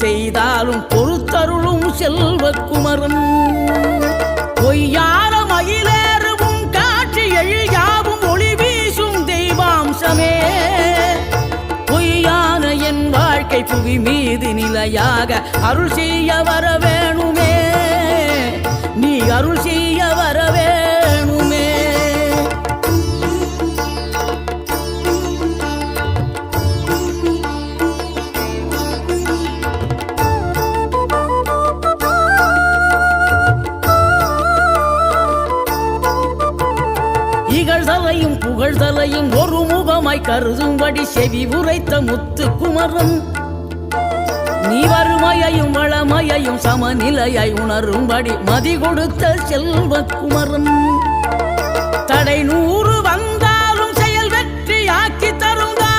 செய்தாலும் பொறுத்தருளும் செல்வக்குமரன் பொய்யான மயிலேறவும் காட்சி எழியாவும் ஒளி வீசும் தெய்வாம்சமே பொய்யான என் வாழ்க்கை புவி மீது நிலையாக அருள் செய்ய வர வேணுமே நீ அருள் செய்ய வர வேணுமே இகழ்தலையும் புகழ்தலையும் ஒரு முகமாய் கருதும்படி செவி உரைத்த முத்துக்குமரன் நீ வறுமையையும் வளமையையும் சமநிலையை உணரும்படி மதி கொடுத்த செல்வக்குமரன் தடை 100 வந்தாலும் செயல் வெற்றியாக்கி தருந்தார்